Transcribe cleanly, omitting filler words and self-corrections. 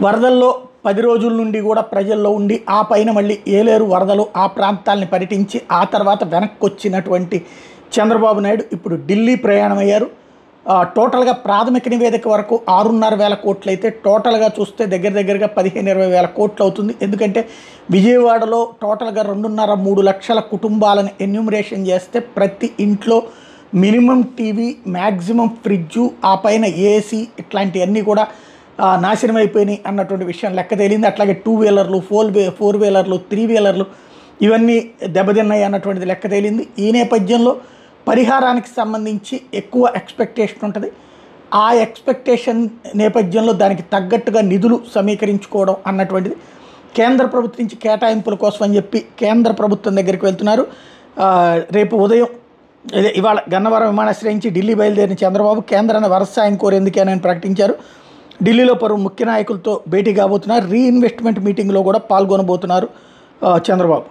వరదల్లో 10 రోజుల నుండి కూడా ప్రజల్లో ఉండి ఆ పైన మళ్ళీ ఏలేరు వరదలు ఆ ప్రాంతాలని పర్యటించి ఆ తర్వాత వెనక్కి వచ్చినటువంటి చంద్రబాబు నాయుడు ఇప్పుడు ఢిల్లీ ప్రయాణమయ్యారు. టోటల్గా ప్రాథమిక నివేదిక వరకు 6,500 కోట్లు అయితే టోటల్గా చూస్తే దగ్గరగా 15-20 వేల కోట్లు అవుతుంది. ఎందుకంటే విజయవాడలో టోటల్గా 2.5-3 లక్షల కుటుంబాలను ఎన్యూమరేషన్ చేస్తే ప్రతి ఇంట్లో మినిమం టీవీ, మ్యాక్సిమం ఫ్రిడ్జు, ఆ పైన ఏసీ ఇట్లాంటివన్నీ కూడా నాశనం అయిపోయినాయి అన్నటువంటి విషయం లెక్క తేలింది. అట్లాగే 2 వీలర్లు, 4 వీలర్లు, 3 వీలర్లు ఇవన్నీ దెబ్బతిన్నాయి అన్నటువంటిది లెక్క తేలింది. ఈ నేపథ్యంలో పరిహారానికి సంబంధించి ఎక్కువ ఎక్స్పెక్టేషన్ ఉంటుంది. ఆ ఎక్స్పెక్టేషన్ నేపథ్యంలో దానికి తగ్గట్టుగా నిధులు సమీకరించుకోవడం అన్నటువంటిది కేంద్ర ప్రభుత్వం నుంచి కేటాయింపుల కోసం అని చెప్పి కేంద్ర ప్రభుత్వం దగ్గరికి వెళ్తున్నారు. రేపు ఉదయం ఇవాళ గన్నవరం విమానాశ్రయం నుంచి ఢిల్లీ బయలుదేరిన చంద్రబాబు కేంద్రాన్ని వరద సాయం కోరేందుకేనని ప్రకటించారు. ఢిల్లీలో పలు ముఖ్య నాయకులతో భేటీ కాబోతున్నారు. రీఇన్వెస్ట్మెంట్ మీటింగ్లో కూడా పాల్గొనబోతున్నారు చంద్రబాబు.